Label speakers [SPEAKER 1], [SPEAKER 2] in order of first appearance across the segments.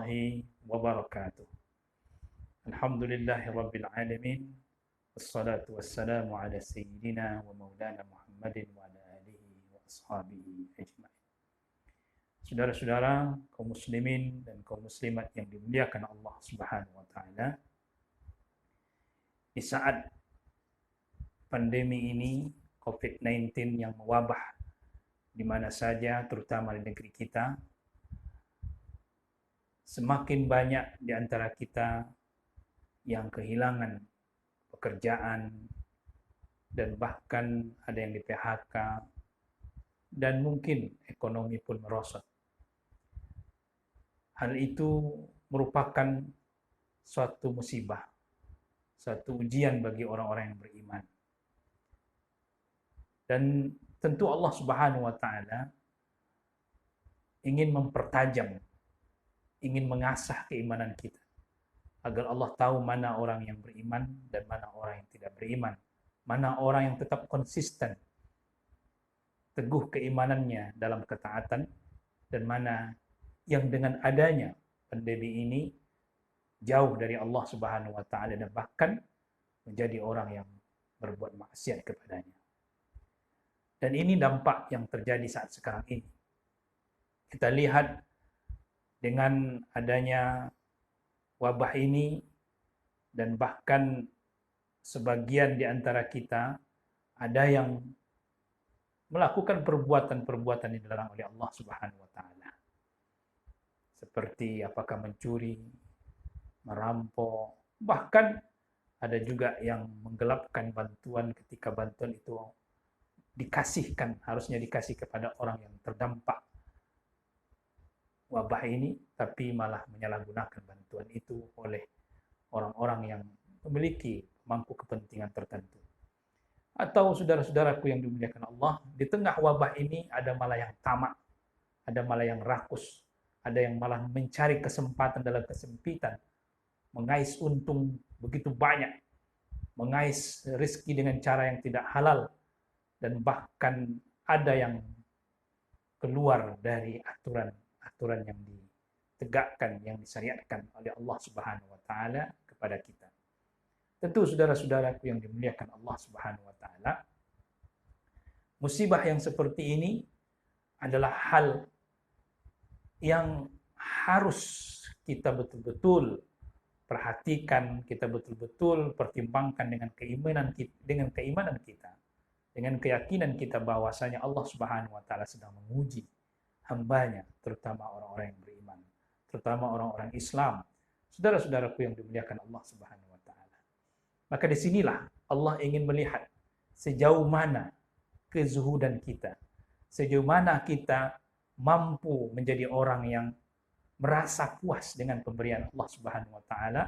[SPEAKER 1] warahmatullahi wabarakatuh. Alhamdulillahi rabbil alamin. Wassalatu wassalamu ala sayyidina wa maulana Muhammadin wa ala alihi wa ashabihi ajma'in. Saudara-saudara kaum muslimin dan kaum muslimat yang dimuliakan Allah Subhanahu wa taala. Di saat pandemi ini COVID-19 yang mewabah di mana saja, terutama di negeri kita, semakin banyak di antara kita yang kehilangan pekerjaan dan bahkan ada yang di PHK dan mungkin ekonomi pun merosot. Hal itu merupakan suatu musibah, suatu ujian bagi orang-orang yang beriman. Dan tentu Allah Subhanahu wa taala ingin mempertajam, ingin mengasah keimanan kita agar Allah tahu mana orang yang beriman dan mana orang yang tidak beriman, mana orang yang tetap konsisten teguh keimanannya dalam ketaatan, dan mana yang dengan adanya pandemi ini jauh dari Allah Subhanahu wa taala dan bahkan menjadi orang yang berbuat maksiat kepadanya. Dan ini dampak yang terjadi saat sekarang ini. Kita lihat dengan adanya wabah ini dan bahkan sebagian di antara kita ada yang melakukan perbuatan-perbuatan yang dilarang oleh Allah Subhanahu wa taala. Seperti apakah mencuri, merampok, bahkan ada juga yang menggelapkan bantuan ketika bantuan itu dikasihkan, harusnya dikasih kepada orang yang terdampak wabah ini, tapi malah menyalahgunakan bantuan itu oleh orang-orang yang memiliki pemangku kepentingan tertentu. Atau saudara-saudaraku yang dimuliakan Allah, di tengah wabah ini ada malah yang tamak, ada malah yang rakus, ada yang malah mencari kesempatan dalam kesempitan, mengais untung begitu banyak, mengais rezeki dengan cara yang tidak halal, dan bahkan ada yang keluar dari aturan yang ditegakkan, yang disyariatkan oleh Allah Subhanahu wa taala kepada kita. Tentu saudara-saudaraku yang dimuliakan Allah Subhanahu wa taala, musibah yang seperti ini adalah hal yang harus kita betul-betul perhatikan, kita betul-betul pertimbangkan dengan keimanan kita, dengan keyakinan kita bahwasanya Allah Subhanahu wa taala sedang menguji hambanya, terutama orang-orang yang beriman, terutama orang-orang Islam, saudara-saudaraku yang dimuliakan Allah Subhanahu wa taala. Maka disinilah Allah ingin melihat sejauh mana kezuhudan kita, sejauh mana kita mampu menjadi orang yang merasa puas dengan pemberian Allah Subhanahu wa taala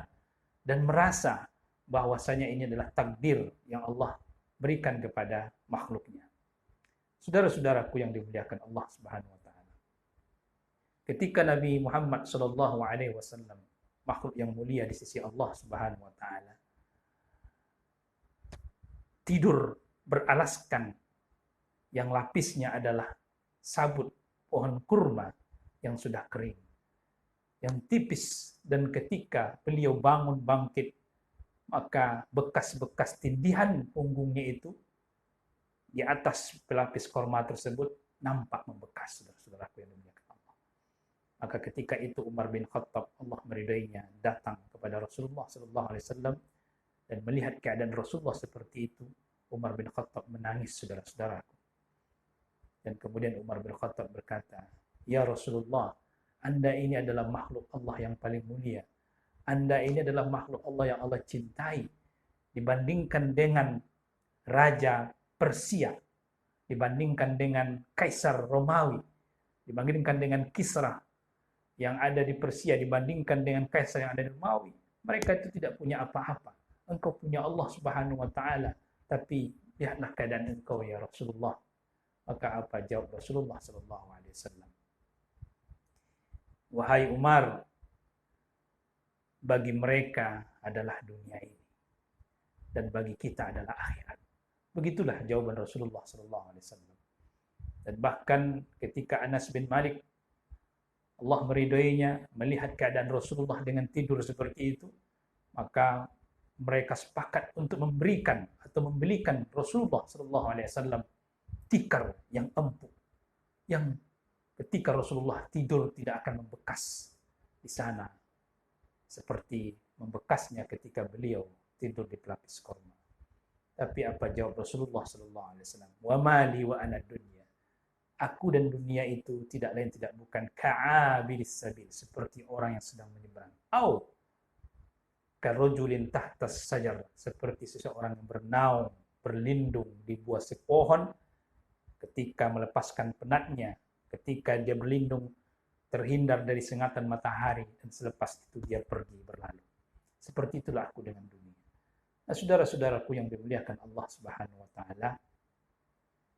[SPEAKER 1] dan merasa bahwasanya ini adalah takdir yang Allah berikan kepada makhluknya. Saudara-saudaraku yang dimuliakan Allah Subhanahu wa taala. Ketika Nabi Muhammad sallallahu alaihi wasallam, makhluk yang mulia di sisi Allah Subhanahu wa taala, tidur beralaskan yang lapisnya adalah sabut pohon kurma yang sudah kering, yang tipis, dan ketika beliau bangun bangkit, maka bekas-bekas tindihan punggungnya itu di atas pelapis korma tersebut nampak membekas, saudara-saudaraku yang dimuliakan Allah. Maka ketika itu Umar bin Khattab, Allah meridainya, datang kepada Rasulullah sallallahu alaihi wasallam dan melihat keadaan Rasulullah seperti itu, Umar bin Khattab menangis, saudara-saudaraku. Dan kemudian Umar bin Khattab berkata, "Ya Rasulullah, Anda ini adalah makhluk Allah yang paling mulia. Anda ini adalah makhluk Allah yang Allah cintai. Dibandingkan dengan Raja Persia, dibandingkan dengan Kaisar Romawi, dibandingkan dengan Kisra yang ada di Persia, dibandingkan dengan Kaisar yang ada di Romawi, mereka itu tidak punya apa-apa. Engkau punya Allah Subhanahu wa taala, tapi lihatlah keadaan engkau ya Rasulullah." Maka apa jawab Rasulullah sallallahu alaihi wasallam? "Wahai Umar, bagi mereka adalah dunia ini, dan bagi kita adalah akhirat." Begitulah jawaban Rasulullah sallallahu alaihi wasallam. Dan bahkan ketika Anas bin Malik Allah meridhoinya melihat keadaan Rasulullah dengan tidur seperti itu, maka mereka sepakat untuk memberikan atau membelikan Rasulullah Shallallahu Alaihi Wasallam tikar yang empuk, yang ketika Rasulullah tidur tidak akan membekas di sana seperti membekasnya ketika beliau tidur di pelapis korma. Tapi apa jawab Rasulullah Sallallahu Alaihi Wasallam? Wa mali wa ana dunya. Aku dan dunia itu tidak lain tidak bukan ka'abiris sabil, seperti orang yang sedang menyeberang. Au karojulin tahtas sajar, seperti seseorang yang bernaung, berlindung di buah sepohon ketika melepaskan penatnya, ketika dia berlindung terhindar dari sengatan matahari, dan selepas itu dia pergi berlalu. Seperti itulah aku dengan dunia. Nah, saudara-saudaraku yang dimuliakan Allah Subhanahu wa taala,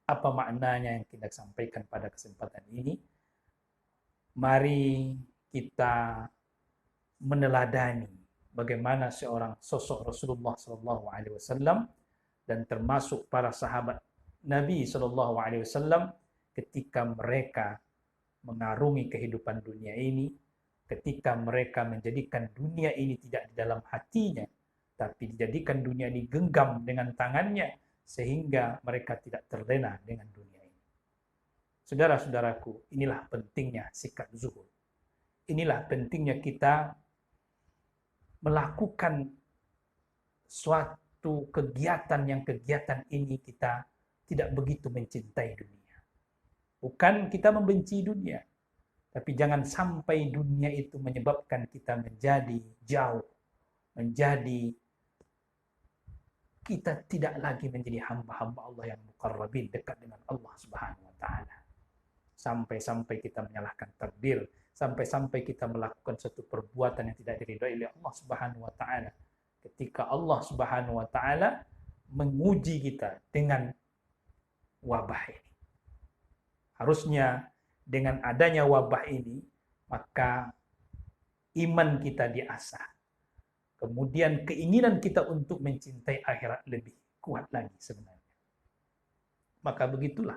[SPEAKER 1] apa maknanya yang kita sampaikan pada kesempatan ini? Mari kita meneladani bagaimana seorang sosok Rasulullah Sallallahu Alaihi Wasallam dan termasuk para sahabat Nabi Sallallahu Alaihi Wasallam ketika mereka mengarungi kehidupan dunia ini, ketika mereka menjadikan dunia ini tidak di dalam hatinya, tapi dijadikan dunia ini genggam dengan tangannya, sehingga mereka tidak terlena dengan dunia ini. Saudara-saudaraku, inilah pentingnya sikap zuhud. Inilah pentingnya kita melakukan suatu kegiatan yang kegiatan ini kita tidak begitu mencintai dunia. Bukan kita membenci dunia, tapi jangan sampai dunia itu menyebabkan kita menjadi jauh, menjadi kita tidak lagi menjadi hamba-hamba Allah yang muqarrabin, dekat dengan Allah Subhanahu wa taala. Sampai-sampai kita menyalahkan takdir, sampai-sampai kita melakukan satu perbuatan yang tidak diridhai oleh Allah Subhanahu wa taala. Ketika Allah Subhanahu wa taala menguji kita dengan wabah ini. Harusnya dengan adanya wabah ini, maka iman kita diasah. Kemudian keinginan kita untuk mencintai akhirat lebih kuat lagi sebenarnya. Maka begitulah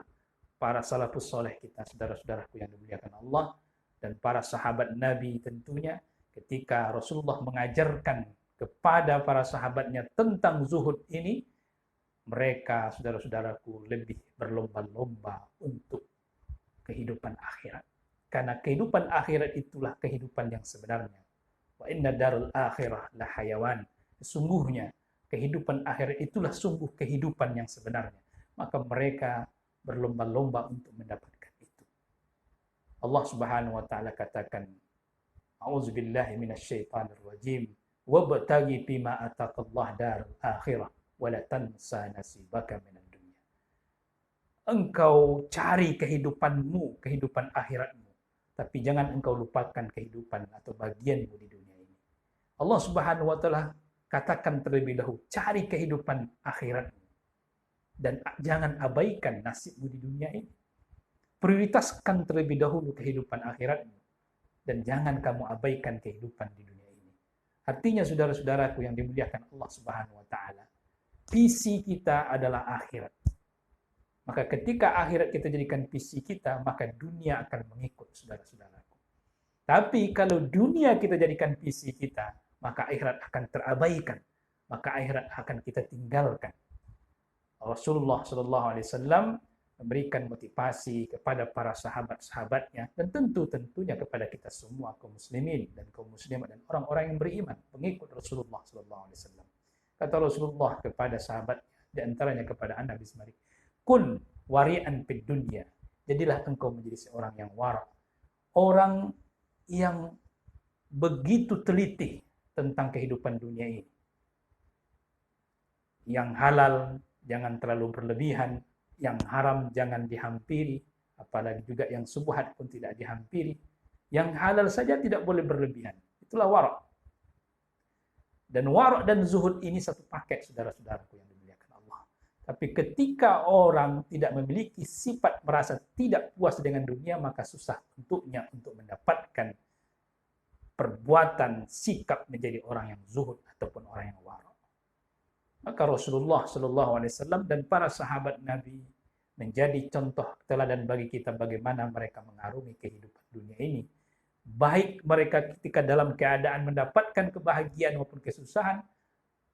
[SPEAKER 1] para salafus soleh kita, saudara-saudaraku yang dimuliakan Allah, dan para sahabat Nabi tentunya, ketika Rasulullah mengajarkan kepada para sahabatnya tentang zuhud ini, mereka, saudara-saudaraku, lebih berlomba-lomba untuk kehidupan akhirat. Karena kehidupan akhirat itulah kehidupan yang sebenarnya. Wa inna darul akhirah la hayawan. Sesungguhnya kehidupan akhirat itulah sungguh kehidupan yang sebenarnya. Maka mereka berlomba-lomba untuk mendapatkan itu. Allah Subhanahu wa taala katakan, A'udzubillahi minasyaitonir rajim. Wabtaghi fima ataqallah darul akhirah wa la tansa nasibaka minad dunya. Engkau cari kehidupanmu, kehidupan akhiratmu, tapi jangan engkau lupakan kehidupan atau bagianmu di dunia. Allah Subhanahu wa taala katakan terlebih dahulu, cari kehidupan akhiratmu dan jangan abaikan nasibmu di dunia ini. Prioritaskan terlebih dahulu kehidupan akhiratmu dan jangan kamu abaikan kehidupan di dunia ini. Artinya saudara-saudaraku yang dimuliakan Allah Subhanahu wa taala, visi kita adalah akhirat. Maka ketika akhirat kita jadikan visi kita, maka dunia akan mengikut, saudara-saudaraku. Tapi kalau dunia kita jadikan visi kita, maka akhirat akan terabaikan, maka akhirat akan kita tinggalkan. Rasulullah Shallallahu Alaihi Wasallam memberikan motivasi kepada para sahabat-sahabatnya dan tentunya kepada kita semua kaum muslimin dan kaum muslimat dan orang-orang yang beriman pengikut Rasulullah Shallallahu Alaihi Wasallam. Kata Rasulullah kepada sahabatnya, di antaranya kepada Anas bin Malik, kun wari'an fid dunya. Jadilah engkau menjadi seorang yang wara, orang yang begitu teliti tentang kehidupan dunia ini. Yang halal jangan terlalu berlebihan, yang haram jangan dihampiri, apalagi juga yang subhat pun tidak dihampiri. Yang halal saja tidak boleh berlebihan. Itulah wara'. Dan wara' dan zuhud ini satu paket, saudara-saudaraku yang dimuliakan Allah. Tapi ketika orang tidak memiliki sifat merasa tidak puas dengan dunia, maka susah untuknya untuk mendapatkan perbuatan sikap menjadi orang yang zuhud ataupun orang yang wara'. Maka Rasulullah Shallallahu Alaihi Wasallam dan para sahabat Nabi menjadi contoh teladan bagi kita bagaimana mereka mengarungi kehidupan dunia ini baik mereka ketika dalam keadaan mendapatkan kebahagiaan maupun kesusahan,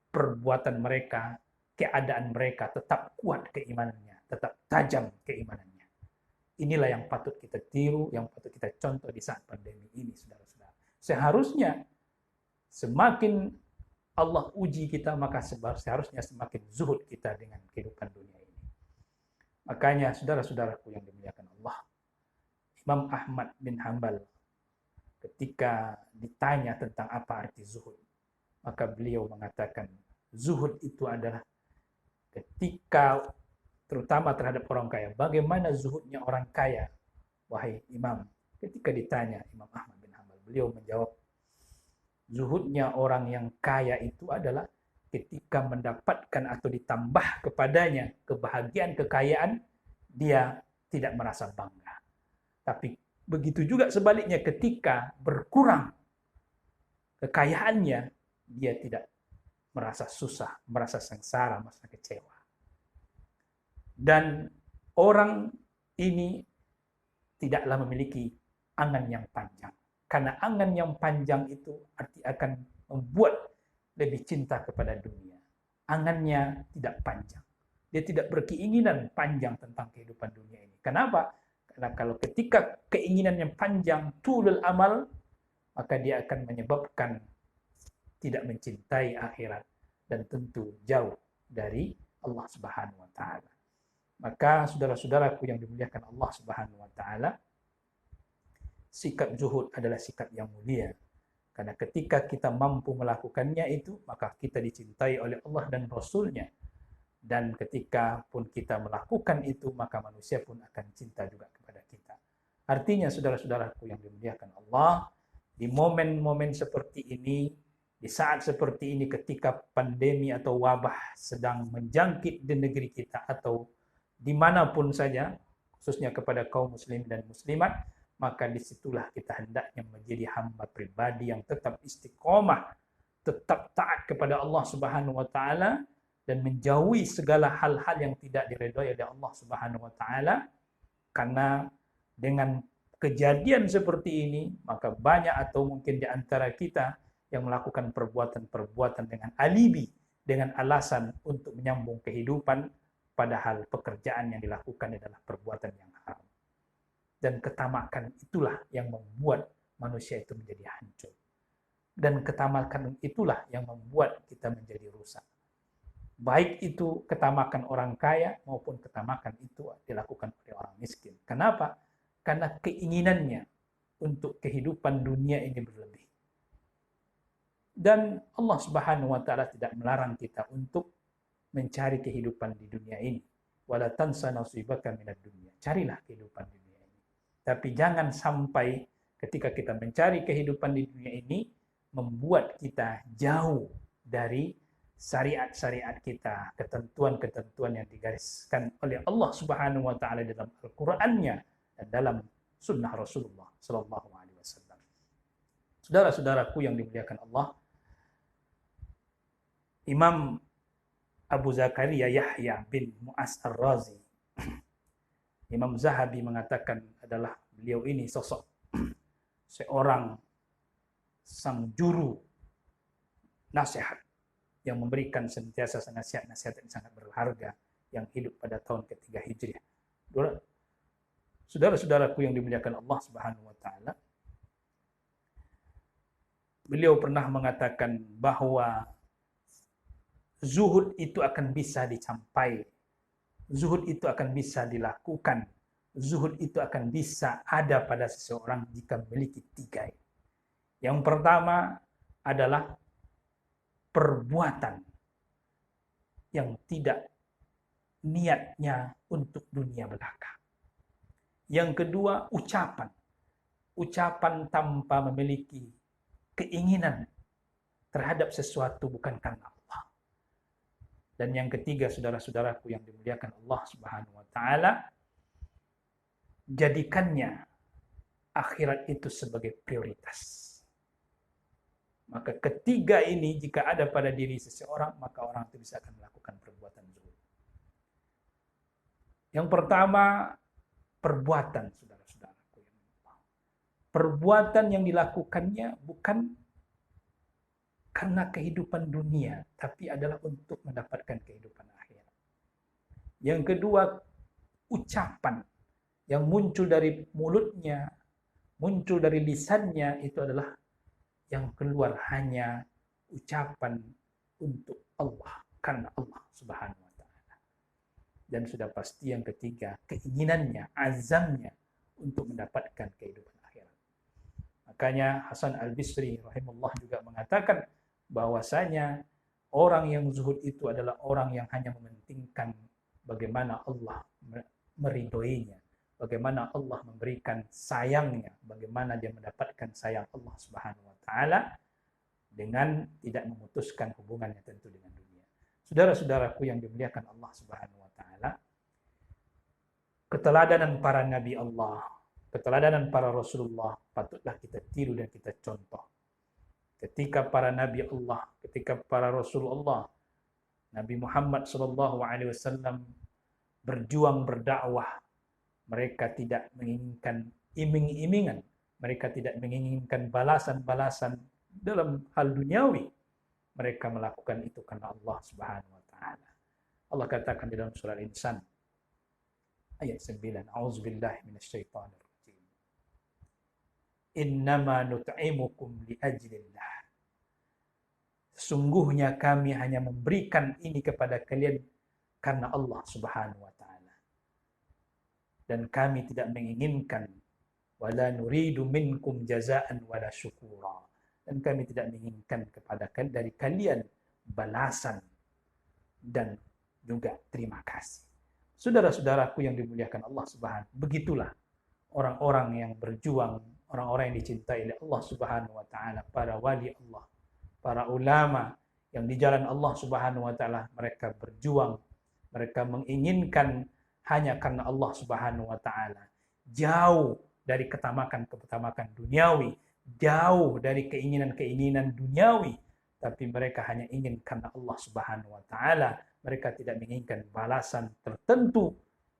[SPEAKER 1] perbuatan mereka, keadaan mereka tetap kuat keimanannya, tetap tajam keimanannya. Inilah yang patut kita tiru, yang patut kita contoh di saat pandemi ini, saudara-saudara. Seharusnya semakin Allah uji kita, maka seharusnya semakin zuhud kita dengan kehidupan dunia ini. Makanya saudara-saudaraku yang dimuliakan Allah, Imam Ahmad bin Hanbal ketika ditanya tentang apa arti zuhud, maka beliau mengatakan zuhud itu adalah ketika, terutama terhadap orang kaya, bagaimana zuhudnya orang kaya, wahai Imam? Ketika ditanya Imam Ahmad bin Hanbal, beliau menjawab, zuhudnya orang yang kaya itu adalah ketika mendapatkan atau ditambah kepadanya kebahagiaan, kekayaan, dia tidak merasa bangga. Tapi begitu juga sebaliknya, ketika berkurang kekayaannya, dia tidak merasa susah, merasa sengsara, merasa kecewa. Dan orang ini tidaklah memiliki angan yang panjang. Karena angan yang panjang itu arti akan membuat lebih cinta kepada dunia. Angannya tidak panjang. Dia tidak berkeinginan panjang tentang kehidupan dunia ini. Kenapa? Karena kalau ketika keinginannya panjang, tulul amal, maka dia akan menyebabkan tidak mencintai akhirat dan tentu jauh dari Allah Subhanahu wa taala. Maka saudara-saudaraku yang dimuliakan Allah Subhanahu wa taala, sikap zuhud adalah sikap yang mulia. Karena ketika kita mampu melakukannya itu, maka kita dicintai oleh Allah dan Rasul-Nya. Dan ketika pun kita melakukan itu, maka manusia pun akan cinta juga kepada kita. Artinya saudara-saudaraku yang dimuliakan Allah, di momen-momen seperti ini, di saat seperti ini, ketika pandemi atau wabah sedang menjangkit di negeri kita atau dimanapun saja, khususnya kepada kaum muslim dan muslimat, maka disitulah kita hendaknya menjadi hamba pribadi yang tetap istiqomah, tetap taat kepada Allah Subhanahu wa taala dan menjauhi segala hal-hal yang tidak diridhai oleh Allah Subhanahu wa taala. Karena dengan kejadian seperti ini, maka banyak atau mungkin di antara kita yang melakukan perbuatan-perbuatan dengan alibi, dengan alasan untuk menyambung kehidupan, padahal pekerjaan yang dilakukan adalah perbuatan yang haram. Dan ketamakan itulah yang membuat manusia itu menjadi hancur. Dan ketamakan itulah yang membuat kita menjadi rusak. Baik itu ketamakan orang kaya maupun ketamakan itu dilakukan oleh orang miskin. Kenapa? Karena keinginannya untuk kehidupan dunia ini berlebih. Dan Allah Subhanahu wa taala tidak melarang kita untuk mencari kehidupan di dunia ini. Wala tansa nasibaka minad dunya. Carilah kehidupan di dunia ini. Tapi jangan sampai ketika kita mencari kehidupan di dunia ini membuat kita jauh dari syariat-syariat kita, ketentuan-ketentuan yang digariskan oleh Allah Subhanahu wa taala dalam Al-Qur'annya dan dalam sunnah Rasulullah sallallahu alaihi wasallam. Saudara-saudaraku yang dimuliakan Allah, Imam Abu Zakaria Yahya bin Mu'az Ar-Razi, Imam Zahabi mengatakan adalah beliau ini sosok seorang sang juru nasihat yang memberikan sentiasa nasihat-nasihat yang sangat berharga yang hidup pada tahun ketiga Hijriah. Saudara-saudaraku yang dimuliakan Allah Subhanahu wa taala, beliau pernah mengatakan bahwa zuhud itu akan bisa dicapai, zuhud itu akan bisa dilakukan, zuhud itu akan bisa ada pada seseorang jika memiliki tiga. Yang pertama adalah perbuatan yang tidak niatnya untuk dunia belaka. Yang kedua, ucapan. Ucapan tanpa memiliki keinginan terhadap sesuatu bukan karena Allah. Dan yang ketiga, saudara-saudaraku yang dimuliakan Allah Subhanahu wa taala, jadikannya akhirat itu sebagai prioritas. Maka ketiga ini jika ada pada diri seseorang, maka orang itu bisa akan melakukan perbuatan zuhud. Yang pertama, perbuatan, saudara-saudaraku. perbuatan yang dilakukannya bukan karena kehidupan dunia, tapi adalah untuk mendapatkan kehidupan akhirat. Yang kedua, ucapan yang muncul dari mulutnya, muncul dari lisannya, itu adalah yang keluar hanya ucapan untuk Allah, karena Allah Subhanahu wa Ta'ala. Dan sudah pasti yang ketiga, keinginannya, azamnya untuk mendapatkan kehidupan akhirat. Makanya Hasan Al-Bisri rahimahullah juga mengatakan bahwasanya orang yang zuhud itu adalah orang yang hanya mementingkan bagaimana Allah meridhoinya, bagaimana Allah memberikan sayangnya, bagaimana dia mendapatkan sayang Allah Subhanahu wa Ta'ala, dengan tidak memutuskan hubungannya tentu dengan dunia. Saudara-saudaraku yang dimuliakan Allah Subhanahu wa Ta'ala, keteladanan para nabi Allah, keteladanan para Rasulullah patutlah kita tiru dan kita contoh. Ketika para nabi Allah, ketika para Rasulullah, Nabi Muhammad SAW berjuang berdakwah, mereka tidak menginginkan iming-imingan, mereka tidak menginginkan balasan-balasan dalam hal duniawi. Mereka melakukan itu karena Allah Subhanahu wa Ta'ala. Allah katakan di dalam surah Al-Insan ayat 9, A'udzubillahi minasyaitonir rajim. Innama nut'imukum liajlillah. Sesungguhnya kami hanya memberikan ini kepada kalian karena Allah Subhanahu wa Ta'ala. Dan kami tidak menginginkan wala nuridu minkum jazaan wala syukura. Dan kami tidak menginginkan kepada dari kalian balasan dan juga terima kasih. Saudara-saudaraku yang dimuliakan Allah Subhanahu, begitulah orang-orang yang berjuang, orang-orang yang dicintai oleh Allah Subhanahu wa Ta'ala, para wali Allah, para ulama yang di jalan Allah Subhanahu wa Ta'ala, mereka berjuang, mereka menginginkan hanya karena Allah Subhanahu wa Ta'ala. Jauh dari ketamakan-ketamakan duniawi, jauh dari keinginan-keinginan duniawi, tapi mereka hanya ingin karena Allah Subhanahu wa Ta'ala. Mereka tidak menginginkan balasan tertentu,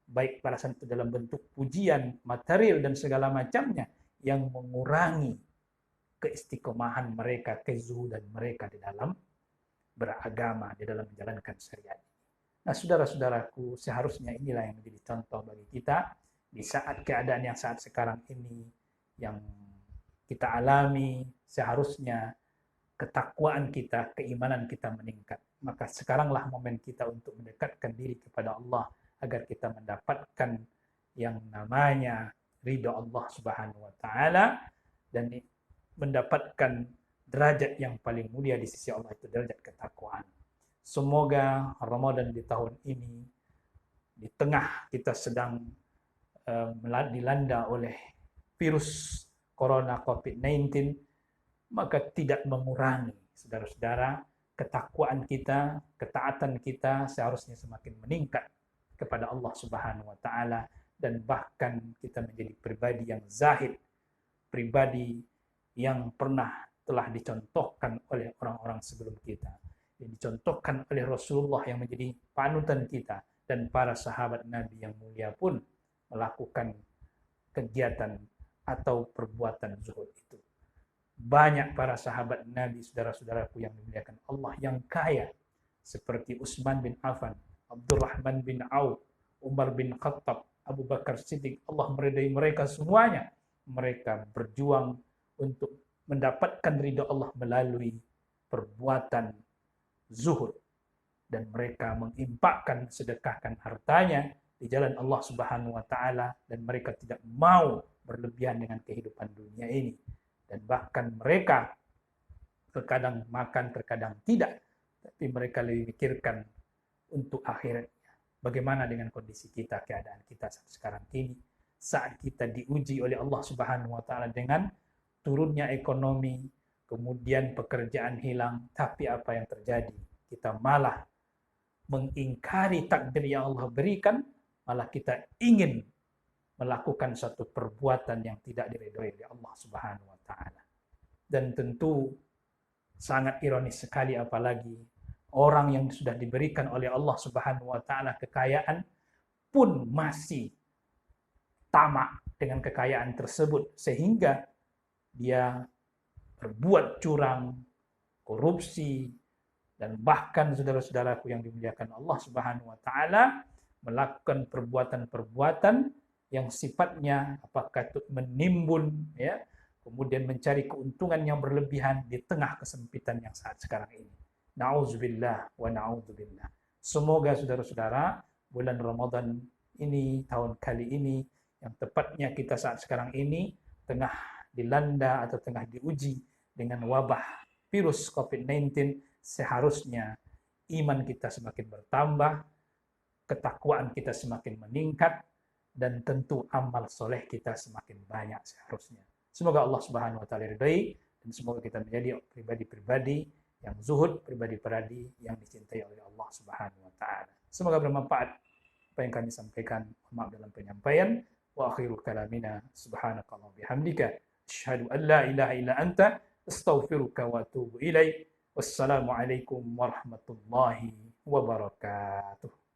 [SPEAKER 1] baik balasan itu dalam bentuk pujian, material dan segala macamnya yang mengurangi keistiqomahan mereka, kezuhudan mereka di dalam beragama, di dalam menjalankan syariat. Nah, saudara-saudaraku, seharusnya inilah yang menjadi contoh bagi kita di saat keadaan yang saat sekarang ini yang kita alami. Seharusnya ketakwaan kita, keimanan kita meningkat. Maka sekaranglah momen kita untuk mendekatkan diri kepada Allah agar kita mendapatkan yang namanya ridho Allah Subhanahu wa Ta'ala dan mendapatkan derajat yang paling mulia di sisi Allah, itu derajat ketakwaan. Semoga Ramadan di tahun ini, di tengah kita sedang dilanda oleh virus corona COVID-19, maka tidak mengurangi, saudara-saudara, ketakwaan kita, ketaatan kita seharusnya semakin meningkat kepada Allah Subhanahu wa Ta'ala, dan bahkan kita menjadi pribadi yang zahid, pribadi yang telah dicontohkan oleh orang-orang sebelum kita, yang dicontohkan oleh Rasulullah yang menjadi panutan kita, dan para sahabat Nabi yang mulia pun melakukan kegiatan atau perbuatan zuhud itu. Banyak para sahabat Nabi, saudara-saudaraku yang dimuliakan Allah, yang kaya, seperti Utsman bin Affan, Abdurrahman bin Auf, Umar bin Khattab, Abu Bakar Siddiq. Allah meridai mereka semuanya. Mereka berjuang untuk mendapatkan ridha Allah melalui perbuatan zuhud, dan mereka menginfakkan, sedekahkan hartanya di jalan Allah Subhanahu wa Ta'ala, dan mereka tidak mau berlebihan dengan kehidupan dunia ini. Dan bahkan mereka terkadang makan, terkadang tidak, tapi mereka lebih mikirkan untuk akhiratnya. Bagaimana dengan kondisi kita, keadaan kita saat sekarang ini, saat kita diuji oleh Allah Subhanahu wa Ta'ala dengan turunnya ekonomi, kemudian pekerjaan hilang, tapi apa yang terjadi? Kita malah mengingkari takdir yang Allah berikan, malah kita ingin melakukan satu perbuatan yang tidak diridhoi oleh Allah Subhanahu wa Ta'ala. Dan tentu sangat ironis sekali, apalagi orang yang sudah diberikan oleh Allah Subhanahu wa Ta'ala kekayaan pun masih tamak dengan kekayaan tersebut, sehingga dia berbuat curang, korupsi, dan bahkan saudara-saudaraku yang dimuliakan Allah Subhanahu wa taala melakukan perbuatan-perbuatan yang sifatnya apakah itu menimbun ya, kemudian mencari keuntungan yang berlebihan di tengah kesempitan yang saat sekarang ini. Nauzubillah wa naudzubillah. Semoga saudara-saudara bulan Ramadan ini, tahun kali ini, yang tepatnya kita saat sekarang ini tengah dilanda atau tengah diuji dengan wabah virus COVID-19, seharusnya iman kita semakin bertambah, ketakwaan kita semakin meningkat, dan tentu amal soleh kita semakin banyak seharusnya. Semoga Allah Subhanahu wa taala ridai, dan semoga kita menjadi pribadi-pribadi yang zuhud, pribadi-pribadi yang dicintai oleh Allah Subhanahu wa taala. Semoga bermanfaat apa yang kami sampaikan. Maaf dalam penyampaian. Wa akhiru kalamina subhanakallah bihamdika asyhadu an la ilaha illa anta astaghfiruka wa atubu ilaik. Wassalamualaikum warahmatullahi wabarakatuh.